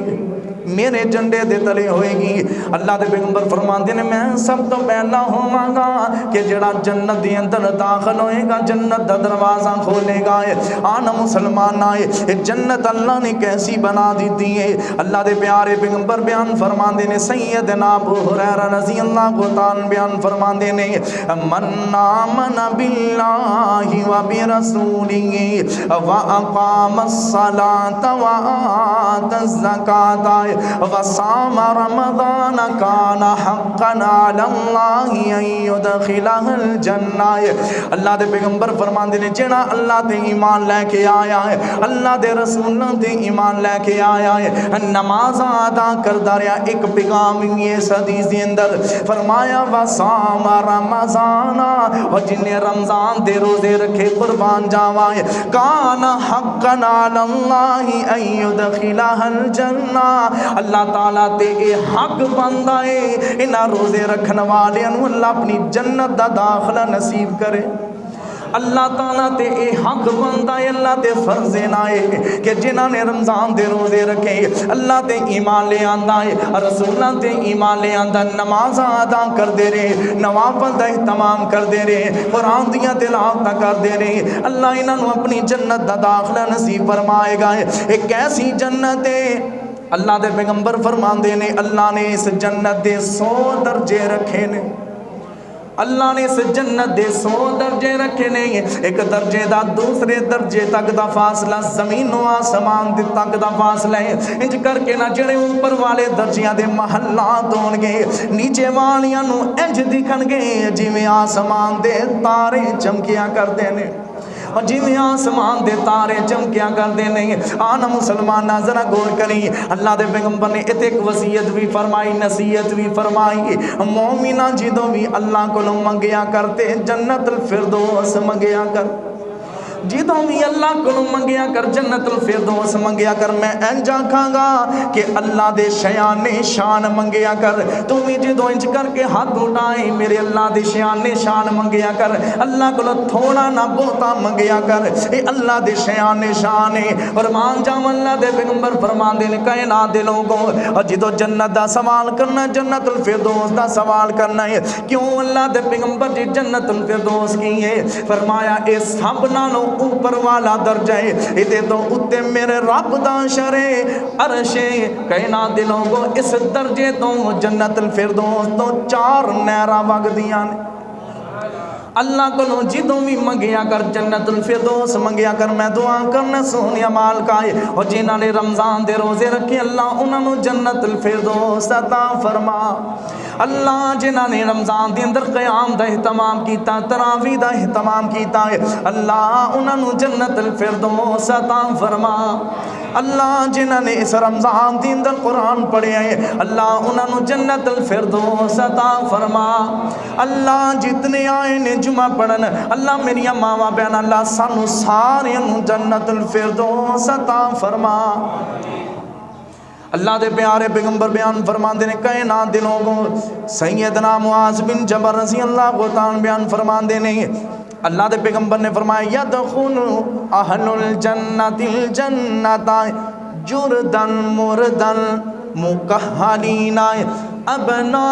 میرے جھنڈے دے تلے ہوئے گی۔ اللہ دے پیغمبر فرماندے نے میں سب تو پہلا ہوواں گا کہ جڑا جنت دے اندر داخل ہوئے گا، جنت دا دروازہ کھولے گا۔ آنا مسلمان آئے، جنت اللہ نے کیسی بنا دیتی ہے۔ اللہ دے پیارے پیغمبر بیان فرماندے نے سیدنا ابو ہریرہ رضی اللہ تعالیٰ بیان فرماندے نے من آمن باللہ و برسولہ و اقام الصلاة و آت الزکاة وصام رمضان کان حقا علی اللہ ان یدخلہ الجنہ۔ اللہ دے پیغمبر فرماندے نے جڑا اللہ تے ایمان لے کے آیا ہے، اللہ دے رسول تے ایمان لے کے آیا ہے، نماز ادا کردا رہیا، ایک پیغام اس حدیث دے اندر فرمایا وصام رمضان، اور جن نے رمضان دے روزے رکھے قربان جاواں کان حقا علی اللہ ان یدخلہ الجنہ، اللہ تعالیٰ تے اے حق بندہ ہے انہاں روزے رکھن والے انہوں اللہ اپنی جنت دا داخلہ نصیب کرے۔ اللہ تعالیٰ تے اے حق بندہ ہے، اللہ تے فرض نہ ہے کہ جنہاں نے رمضان دے روزے رکھے اللہ تے ایمان لے آندا ہے، رسولاں تے ایمان لے آندا، نماز ادا کر دے رہے، نوافل دا اہتمام کر دے رہے، قرآن دیا تلاوت کر دے رہے، اللہ انہوں اپنی جنت دا داخلہ نصیب فرمائے گا۔ ایک ایسی جنت ہے، اللہ دے پیغمبر فرماندے نے اللہ نے اس جنت دے 100 درجے رکھے نے، اللہ نے اس جنت دے 100 درجے رکھے نے، ایک درجے دا دوسرے درجے تک دا فاصلہ زمین و آسمان دے تک دا فاصلہ ہے، انج کر کے نہ جڑے اوپر والے درجیاں دے محلات ہون گے نیچے والیاں نو انج دکھن گے جویں آسمان دے تارے چمکیا کردے نے، اور جی میں آسمان دے تارے چمکیا کر دینے۔ آنا مسلمان ذرا غور کریں، اللہ دے پیغمبر نے ایک وصیت بھی فرمائی، نصیحت بھی فرمائی، مومنہ جدوں بھی اللہ کو منگیا کرتے جنت الفردوس منگیا کر، جدوں بھی اللہ کو منگیا کر جنت الفردوس منگیا کر۔ میں انج آکھاں گا کہ اللہ دے شیان شان منگیا کر، تو بھی جدوں انج کر کے ہاتھ اٹھائیں میرے اللہ دے شیان شان منگیا کر، اللہ کو تھوڑا نہ بہتا منگیا کر، اے اللہ دے شیان شان ہے۔ اور مان جاؤ اللہ دے پیغمبر فرمان دے کائنات دے لوگوں، اور جدوں جنت دا سوال کرنا، جنت الفردوس دا سوال کرنا ہے، کیوں اللہ دے پیغمبر جی جنت الفردوس کی ہے؟ فرمایا اے سب نالوں اوپر والا درجہ ہے، اتے تو اتے میرے رب دا شرے عرش کائنات دے لوگوں، اس درجے تو جنت الفردوس تو 4 نہراں وگدیاں نے۔ اللہ کو جدوں بھی منگیا کر جنت الفردوس منگیا کر۔ میں دعا کرنا سونیا مال کا ہے، اور جنہاں نے رمضان دے روزے رکھے اللہ انہوں جنت الفردوس عطا فرما۔ اللہ جنہاں نے رمضان دے اندر قیام دا اہتمام کیتا، تراویح دا اہتمام کیتا ہے، اللہ انہوں جنت الفردوس عطا فرما۔ اللہ جنہاں نے اس رمضان دے اندر قرآن پڑھے ہیں اللہ انہوں جنت الفردوس عطا فرما۔ اللہ جتنے آئے نے جمعہ پڑھن اللہ میری ماما بہن اللہ سانو سارے جنت الفردوس عطا فرما۔ اللہ دے پیارے پیغمبر بیان فرماندے نے کائنات دے لوگوں، سیدنا معاذ بن جبل رضی اللہ تعالیٰ بیان فرماندے نے اللہ دے پیغمبر نے فرمایا یدخل اہل الجنت الجنت جردن مردن مکحلین ابناء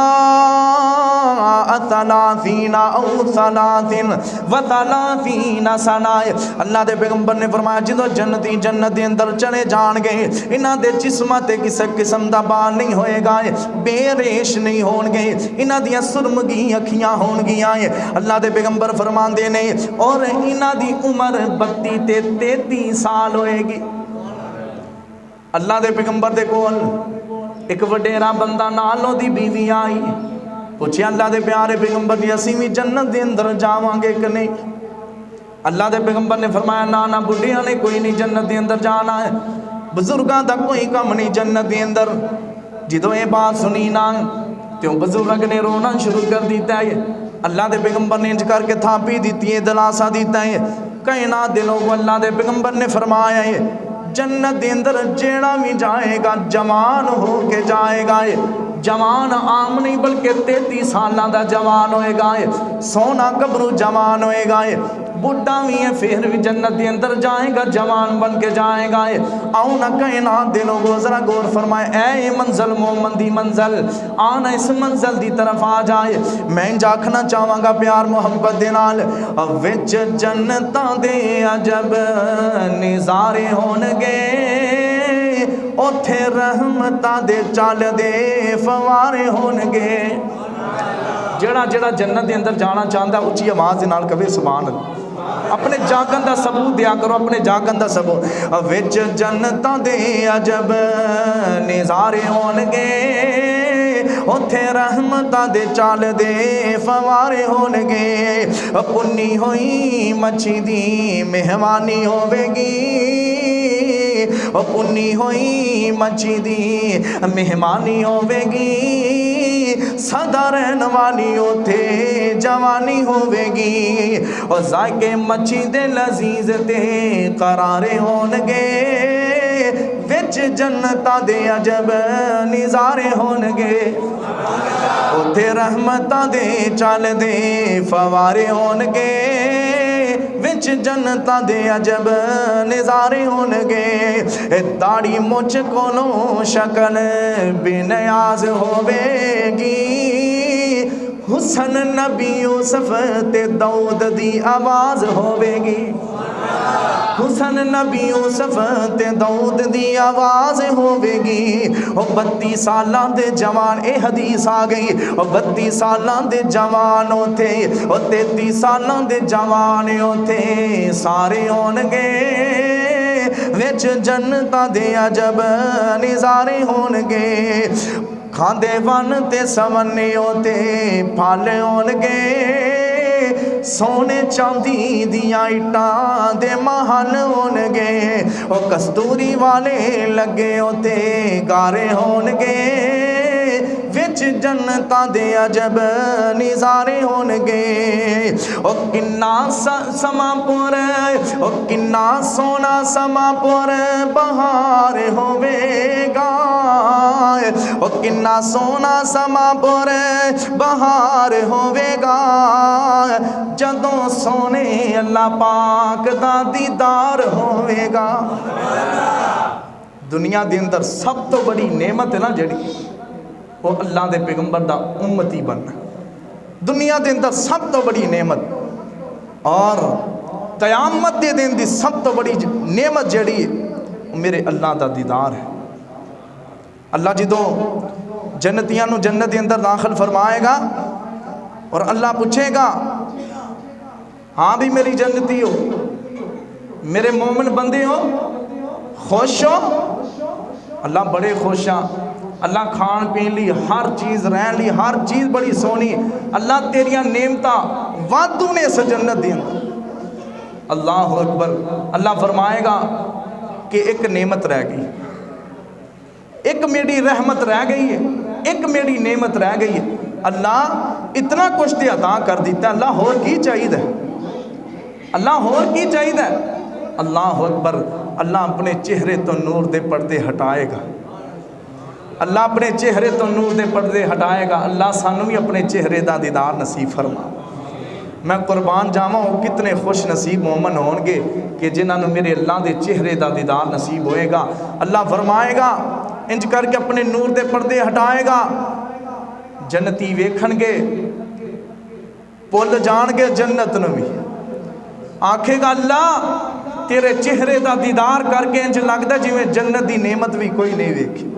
30 او 33 سنہ۔ اللہ دے پیغمبر نے فرمایا جدو جنتی جنت دے اندر چلے جان گے انہاں دے جسمہ تے کسے قسم دا بال نہیں ہوئے گا، بے ریش نہیں ہون گے، انہاں دیاں سرمگی اکھیاں ہون گیاں۔ اللہ دے پیغمبر فرمان دے نے اور انہاں دی عمر 32 تے 33 سال ہوئے گی۔ اللہ دے پیغمبر دے کول ایک وڈیرا بندہ نالوں دی بیوی آئی، پوچھے اللہ دے پیارے پیغمبر دی اسی بھی جنت دے اندر جاواں گے کہ نہیں؟ اللہ دے پیغمبر نے فرمایا نا بڈھیاں نے کوئی نہیں جنت دے اندر جانا ہے، بزرگاں دا کوئی کم نہیں جنت دے اندر۔ جدوں یہ بات سنی نا تو بزرگ نے رونا شروع کر دیتا ہے، اللہ دے پیغمبر نے انج کر کے تھاپی دیتی ہے، دلاسا دیتا ہے کائنات دے لوگوں، اللہ دے پیغمبر نے فرمایا ہے جنت دے اندر جیڑا بھی جائے گا جوان ہو کے جائے گا، جوان عام نہیں بلکہ 33 سالہ دا جوان ہوئے گا، سونا گبرو جوان ہوئے گا، بڑھا بھی ہے پھر بھی جنت دے اندر جائے گا جوان بن کے جائے گا۔ آؤ نہ کائنات دے لوگوں ذرا غور فرمائے، اے منزل مومن دی منزل، آنا اس منزل دی طرف آ جائے۔ میں جاکھنا چاہواں گا پیار محبت دے نال، وچ جنتاں دے عجب نظارے ہون گے، اوتھے رحمتاں دے چال دے فوارے ہون گے۔ جڑا جڑا جنت دے اندر جانا چاہتا اچھی آواز نال کہے سبحان اللہ، اپنے جاگن دا ثبوت دیا کرو، اپنے جاگن دا ثبوت۔ وچ جنتاں دے عجب نظارے ہون گے، اوتھے رحمتاں دے چال دے فوارے ہون گے، پنی ہوئی مچھی دی مہمانی ہوے گی، پنی ہوئی مچھی دی مہمانی ہوے گی، سدا رہن والی اوتھے جوانی ہوے گی، اور ذائقے مچھی دے لذیذ تے قرارے ہون گے، وچ جنتاں دے عجب نظارے ہون گے، اوتھے رحمتاں دے چال دے فوارے ہون گے، وچ جنتاں دے عجب نظارے ہون گے، داڑھی مچھ کولوں شکل بے نیاز ہوے گی، حسن نبی یوسف تے داؤد دی آواز ہوے گی، حسن نبی یوسف تے داؤد دی آواز ہوے گی، او 32 سالاں دے جوان، اے حدیث آ گئی، او 32 سالاں دے جوان ہوتے، او 33 سالاں دے جوان ہوتے سارے ہون گے، وچ جنتاں دے عجب نظارے ہون گے، کھاندے ون تے سونے ہوتے پھل ہون گے، سونے چاندی دیاں اٹاں دے محل ہون گے، او کستوری والے لگے ہوتے گارے ہون گے، وچ جنتاں دے عجب نظارے ہون گے، او کنا سما پور، او کنا سونا سما پور بہار ہوے گا، او کنا سونا سما پور بہار ہوے گا، جدوں سونے اللہ پاک دا دیدار ہوے گا۔ دنیا دے اندر سب تو بڑی نعمت ہے نا جڑی، وہ اللہ دے پیغمبر دا امتی بننا، دنیا دے اندر سب تو بڑی نعمت، اور قیامت دے دن دی سب تو بڑی نعمت جڑی میرے اللہ دا دیدار ہے۔ اللہ جدوں جنتیاں نو جنت دے اندر داخل فرمائے گا اور اللہ پوچھے گا ہاں بھی میری جنتی ہو، میرے مومن بندے ہو، خوش ہو؟ اللہ بڑے خوش ہیں، اللہ کھان پین لی ہر چیز رہن لی ہر چیز بڑی سونی، اللہ تیریاں نعمتاں وعدوں نے اس جنت دے اندر۔ اللہ اکبر، اللہ فرمائے گا کہ ایک نعمت رہ گئی، ایک میری رحمت رہ گئی ہے، ایک میری نعمت رہ گئی ہے، اللہ اتنا کچھ تے عطا کر دیتا ہے، اللہ اور کی چاہید ہے، اللہ اور کی چاہید ہے۔ اللہ اکبر، اللہ اپنے چہرے تو نور دے پردے ہٹائے گا، اللہ اپنے چہرے تو نور دے پردے ہٹائے گا۔ اللہ سانو بھی اپنے چہرے دا دیدار نصیب فرما۔ میں قربان جاواں وہ کتنے خوش نصیب مومن ہون گے کہ جنہاں نو میرے اللہ دے چہرے دا دیدار نصیب ہوئے گا۔ اللہ فرمائے گا انج کر کے اپنے نور دے پردے ہٹائے گا، جنتی ویکھن گے پل جان گے جنت نو بھی، آکھے گا اللہ تیرے چہرے دا دیدار کر کے انج لگدا جویں جنت دی نعمت بھی کوئی نہیں ویکھی،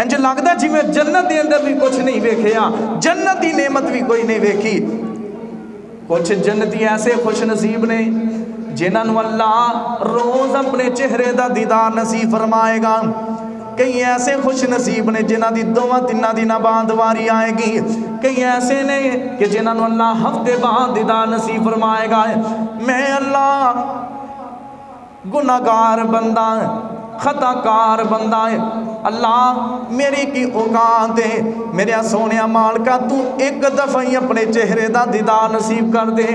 انج لگدا جویں جنت دے اندر بھی کچھ نہیں ویکھیا، جنت دی نعمت بھی کوئی نہیں ویکھی۔ کچھ جنتی ایسے خوش نصیب نے جنہاں نو اللہ روز اپنے چہرے دا دیدار نصیب فرمائے گا، کئی ایسے خوش نصیب نے جنہاں دی 2-3 دن بعد واری آئے گی، کئی ایسے نے کہ جنہاں نو اللہ ہفتے بعد دیدار نصیب فرمائے گا۔ میں اللہ گناہگار بندہ، خطا کار بندہ ہے، اللہ میری کی اوقات ہے، میرے سونے مالکا تو ایک دفعہ ہی اپنے چہرے دا دیدار نصیب کر دے،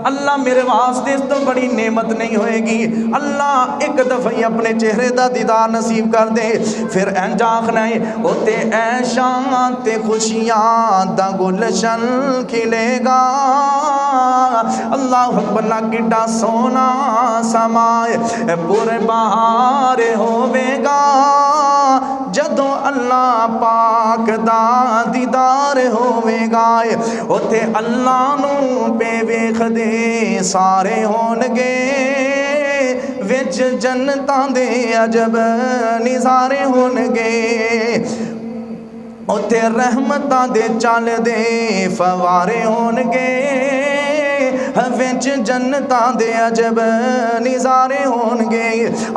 اللہ میرے واسطے اس تو بڑی نعمت نہیں ہوئے گی، اللہ ایک دفعہ ہی اپنے چہرے دا دیدار نصیب کر دے، پھر انج آخنا ہے ہوتے ایشان تے خوشیاں دا گلشن کھلے گا، اللہ اکبر، کڈا سونا سمائے پورے بہار ہوے گا، جدوں اللہ پاک دا دیدار ہوے گا، اوتھے اللہ نو پے ویکھ دے سارے ہون گے، وچ جنتاں دے عجب نظارے ہون گے، اوتھے رحمتاں دے چل دے فوارے ہون گے، وچ جنتاں دے عجب نظارے ہون گے۔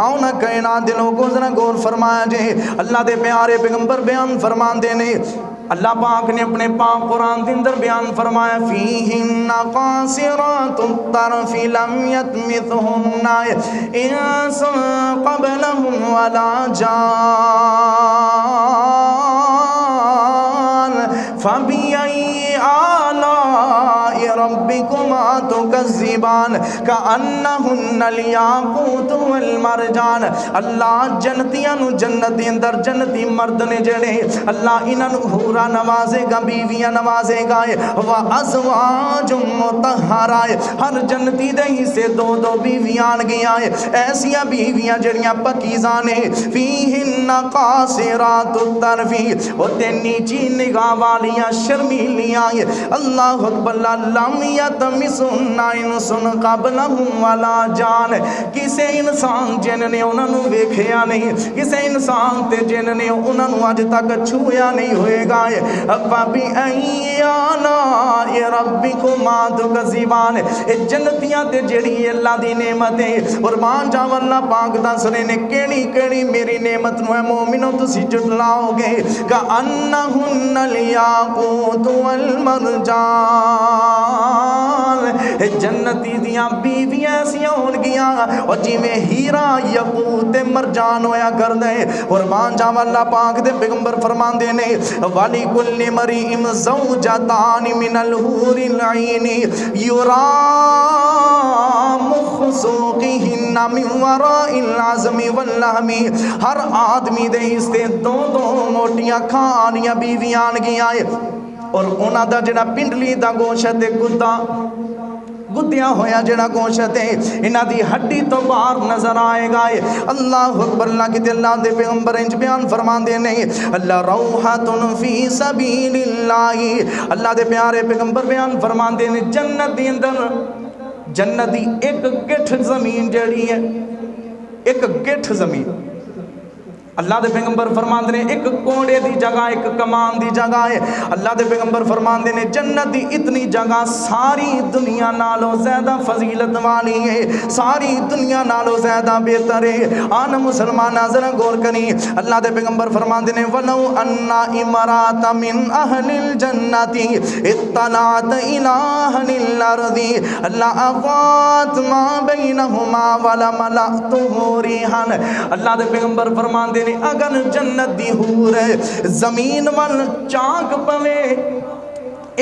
آؤ نہ کہنا دلوں کو ذرا غور فرمایا جے، اللہ دے پیارے پیغمبر بیان فرماندے نے، اللہ پاک نے اپنے پاک قرآن کے اندر بیان فرمایا فیہن قاصرات الطرف لم یطمثہن انس قبلہم ولا جان فبأي آلاء ربكما تكذبان كأنهن الياقوت والمرجان، اللہ جنتیاں نو جنت دے اندر جنتی مرد نے جڑے اللہ انہاں نو حورا نوازے گا، بیویاں نوازے گا، وازواج مطہرہ، ہر جنتی دے حصے دو دو بیویاں آن گیاں، ایسیاں بیویاں جڑیاں پاکیزہ نے، فیہن قاصرات الطرف، ہوتے نیچی نگاہ والیاں شرمیلیاں، اللہ اکبر، لم یطمثہن انس قبلہم ولا جان، کسے انسان جن نے انہاں نو ویکھیا نہیں، کسے انسان تے جن نے انہاں نو اج تک چھویا نہیں ہوئے گا، فبأي آلاء ربكما تكذبان، اے جنتیاں تے جڑی اللہ دی نعمت ہے، قربان جاواں اللہ پاک دس رہے نے کیڑی کیڑی میری نعمت نو ہے مومنو تسی جھٹلاؤ گے، کأنہن الیاقوت والمرجان، جنتی دیاں بیویاں ایسیاں ہون گیاں اور جی میں ہیرا یاقوت مرجان ہویا کر دے، قربان جاواں اللہ پاک دے پیغمبر فرمان دے نے والی کل مریم زوجتان من الحور العین یرا مخصوقہن من وراء العظم واللحم، ہر آدمی دے حصے دو دو موٹیاں کھانیاں بیویاں آن گیاں، اور انہاں دا جڑا پنڈلی دا گوشت گدا گدیاں ہویا جڑا گوشت ہے انہاں دی ہڈی تو باہر نظر آئے گا، اللہ اکبر، اللہ کی اللہ دے پیغمبر انج بیان فرمان دے نہیں، اللہ روحۃ فی سبیل اللہ، اللہ دے پیارے پیغمبر بیان فرمان دے نہیں، جنت دی اندر جنت دی ایک گٹھ زمین جڑی ہے، ایک گٹھ زمین، اللہ دے پیغمبر فرمان دے ایک کوڑے دی جگہ ایک کمان دی جگہ ہے، اللہ دے پیغمبر فرمان دے جنت دی اتنی جگہ ساری دنیا نالوں زیادہ فضیلت والی ہے، ساری دنیا نالوں زیادہ بہتر ہے، آنا مسلمان ناظرہ غور کریں، اللہ دے پیغمبر فرمان دے وَلَوْ أَنَّ إِمْرَاتَ مِنْ أَهْلِ الْجَنَّةِ اطَّلَعَتْ إِلَىٰ أَهْلِ الْأَرْضِ لَأَضَاءَتْ مَا بَيْنَهُمَا وَلَمَلَأْتُهُ رِيحًا، اللہ دے پیغمبر فرمان دے اگر جنت دی حور ہے زمین وال چانک پوے،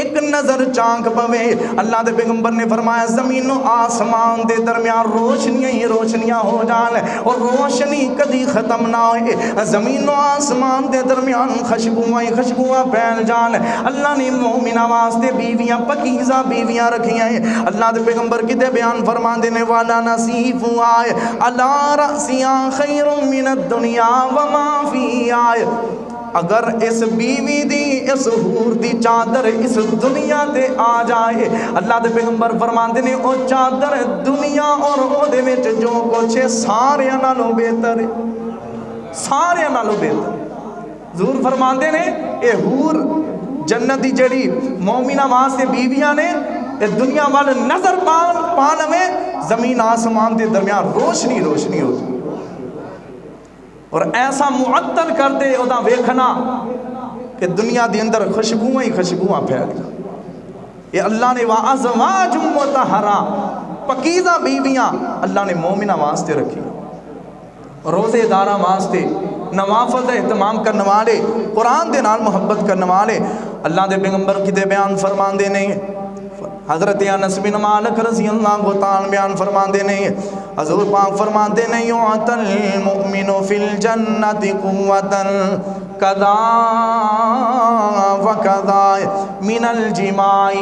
ایک نظر چانک پوے، اللہ دے پیغمبر نے فرمایا زمین و آسمان دے درمیان روشنیاں ہی روشنیاں ہو جان، اور روشنی کدی ختم نہ ہوئے، زمین و آسمان دے درمیان خوشبوئیں خوشبوئیں پھیل جان، اللہ نے مومنہ واسطے بیویاں پاکیزہ بیویاں رکھی ہیں، اللہ دے پیغمبر کی دے بیان فرمان دینے والا نصیف آئے علی رأسیاں خیر من الدنیا وما فی آئے، اگر اس بیوی دی اس حور دی چادر اس دنیا تے آ جائے، اللہ دے پیغمبر فرماندے نے او چادر دنیا اور او دے وچ جو کچھ ہے سارے نالوں بہتر ہے، سارے نالوں بہتر، حضور فرماندے نے اے حور جنت دی جڑی مومنہ واسطے بیویاں نے اے دنیا وال نظر پان میں زمین آسمان دے درمیان روشنی روشنی ہو جائے، اور ایسا معطل کر دے او دا ویکھنا کہ دنیا دی اندر خوشبوئیں ہی خوشبوئیں پھیل جائیں، یہ اللہ نے وَأَزْوَاجٌ مُطَہَّرَةٌ پاکیزہ بیویاں اللہ نے مومنہ واسطے رکھی، روزے داراں واسطے نوافل دا اہتمام کرنے والے قرآن دے نال محبت کرنے والے اللہ دے پیغمبر کتے بیان فرمان دے نہیں حضرت انس بن مالک رضی اللہ تعالیٰ بیان فرمان دے نہیں حضور پاک فرمان دے نہیں یعطى المؤمن فی الجنت قوتا کذا وکذا من الجماع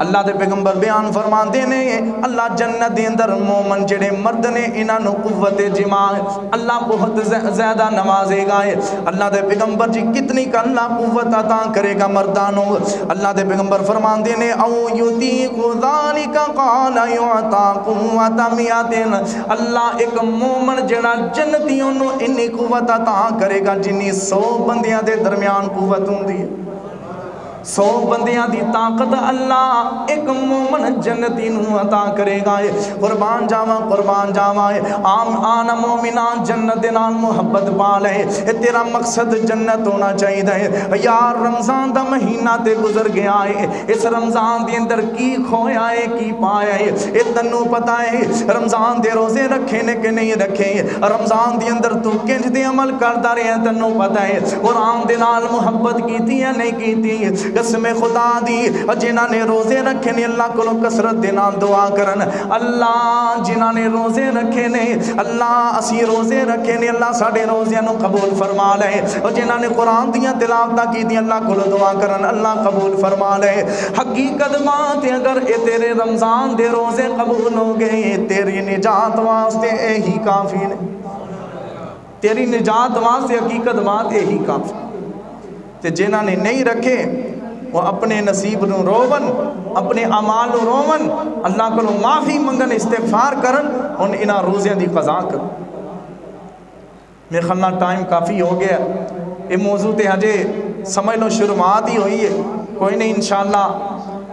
اللہ دے پیغمبر بیان فرمان دے نہیں اللہ جنت دے اندر مومن جڑے مرد نے انہاں نو قوت جماع اللہ بہت زیادہ نوازے گا اللہ دے پیغمبر جی کتنی کا اللہ قوت عطا کرے گا مردانوں اللہ دے پیغمبر فرمان دے نے او یطیق ذالک قال یعطى قوت میاتن اللہ ایک مومن جڑا جنتیوں نو انی قوت عطا کرے گا جنی 100 بندیاں دے درمیان قوت ہوندی ہے 100 بندیاں دی طاقت اللہ ایک مومن جنتی نو عطا کرے گا قربان جاواں آنا مومنان جنت نال محبت پا لے تیرا مقصد جنت ہونا چاہیے یار رمضان دا مہینہ تے گزر گیا ہے اس رمضان دے اندر کی کھویا ہے کی پایا ہے اے تنوں پتہ ہے رمضان دے روزے رکھے نے کہ نہیں رکھے رمضان دے اندر تو کنج دے عمل کردا رہے تنوں پتہ ہے قرآن دے نال محبت کیتی ہے نہیں کیتی قسم خدا دی جنہاں نے روزے رکھے نے اللہ کو کثرت دے نال دعا کرن اللہ جنہاں نے روزے رکھے نے اللہ اسی روزے رکھے نے اللہ ساڈے روزیاں نو قبول فرما لے اور جنہاں نے قرآن دیاں تلاوتاں کیتی اللہ کو دعا کرن اللہ قبول فرما لے حقیقت بات اگر اے تیرے رمضان دے روزے قبول ہو گئے تیری نجات واسطے یہی کافی نے تیری نجات واسطے حقیقت بات یہی کافی تے جنہاں نے نہیں رکھے وہ اپنے نصیب نو روون اپنے اعمال نو روون اللہ کو معافی منگن استغفار کرن ان انہاں روزیاں دی قضا کر میرے خیال ٹائم کافی ہو گیا یہ موضوع تے ہجے سمجھ لو شروعات ہی ہوئی ہے کوئی نہیں انشاءاللہ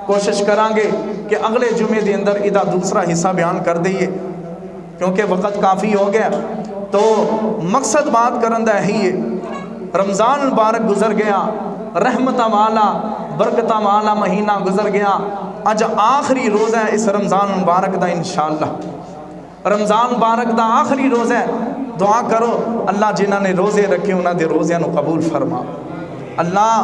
کوشش کران گے کہ اگلے جمعے دے اندر ادا دوسرا حصہ بیان کر دئیے کیونکہ وقت کافی ہو گیا تو مقصد بات کرن دا ہی ہے رمضان مبارک گزر گیا رحمتہ والا برکتہ والا مہینہ گزر گیا اج آخری روزہ ہے اس رمضان مبارک دا انشاءاللہ رمضان مبارک دا آخری روزہ ہے دعا کرو اللہ جنہاں نے روزے رکھے انہاں دے روزیاں نو قبول فرما اللہ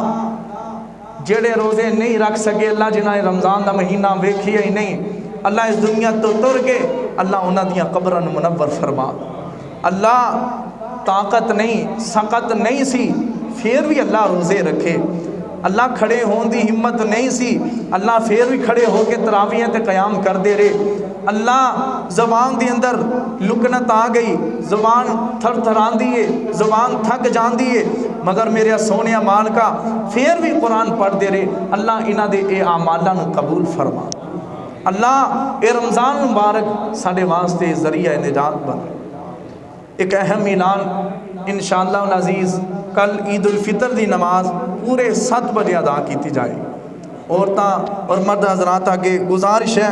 جڑے روزے نہیں رکھ سکے اللہ جنہاں نے رمضان دا مہینہ ویکھیا ہی نہیں اللہ اس دنیا تو تر کے اللہ انہاں دیاں قبراں نو منور فرما اللہ طاقت نہیں سخت نہیں سی پھر بھی اللہ روزے رکھے اللہ کھڑے ہون دی ہمت نہیں سی اللہ پھر بھی کھڑے ہو کے تراویحیں تے قیام کر دے رہے اللہ زبان دی اندر لکنت آ گئی زبان تھر تھران دیئے زبان تھک جان دیئے مگر میرے سونیا مالکا پھر بھی قرآن پڑھ دے رہے اللہ انہاں دے اے اعمالاں نو قبول فرما اللہ اے رمضان مبارک ساڈے واسطے ذریعہ نجات بن ایک اہم اعلان انشاءاللہ العزیز کل عید الفطر دی نماز پورے 7 بجے ادا کیتی جائے عورتاں اور مرد حضرات آگے گزارش ہے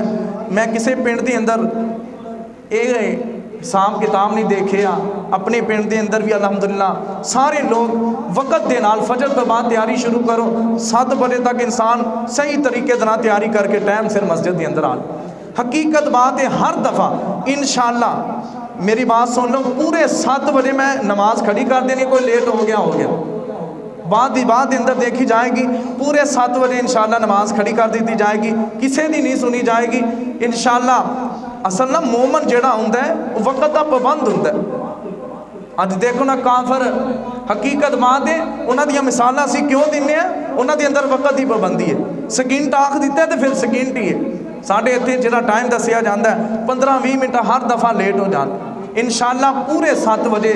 میں کسی پنڈ دے اندر حساب کتاب نہیں دیکھیا اپنے پنڈ دے اندر بھی الحمدللہ سارے لوگ وقت دے نال فجر تو بعد تیاری شروع کرو 7 بجے تک انسان صحیح طریقے دے نال تیاری کر کے ٹائم سر مسجد دے اندر آ حقیقت بات ہے ہر دفعہ انشاءاللہ میری بات سن لو پورے 7 بجے میں نماز کھڑی کر دینی کوئی لیٹ ہو گیا بات اندر دیکھی جائے گی پورے 7 بجے انشاءاللہ نماز کھڑی کر دیتی جائے گی کسی دی نہیں سنی جائے گی انشاءاللہ اصل نا مومن جیڑا ہوندہ ہے وقت دا پابند ہوندہ ہے اج دیکھو نا کافر حقیقت بات ہے انہاں دیا مثالہ سی کیوں دینے ہیں انہاں دی اندر وقت دی پابندی ہے سکینٹ آنکھ دیتے ہیں تو پھر سکینٹ ہی ہے ساڑھے اتنے جڑا ٹائم دسیا جاندہ ہے 15-20 منٹ ہر دفعہ لیٹ ہو جاندہ انشاءاللہ پورے 7 بجے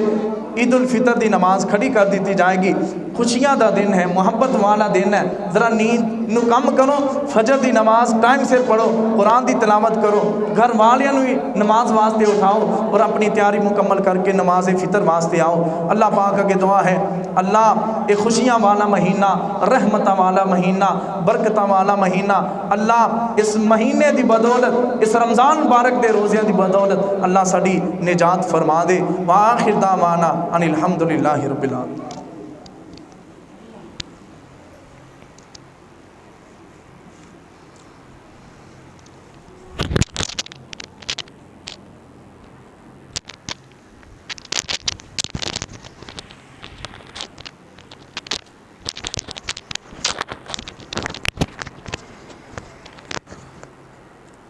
عید الفطر دی نماز کھڑی کر دیتی جائے گی خوشیاں دا دن ہے محبت والا دن ہے ذرا نیند نو کم کرو فجر دی نماز ٹائم سے پڑھو قرآن دی تلاوت کرو گھر والیاں نو نماز واسطے اٹھاؤ اور اپنی تیاری مکمل کر کے نماز فطر واسطے آؤ اللہ پاک کے دعا ہے اللہ ایک خوشیاں والا مہینہ رحمتہ والا مہینہ برکتہ والا مہینہ اللہ اس مہینے دی بدولت اس رمضان مبارک دے روزیاں دی بدولت اللہ ساڈی نجات فرما دے وآخر دعوانا ان الحمدللہ رب العالمین.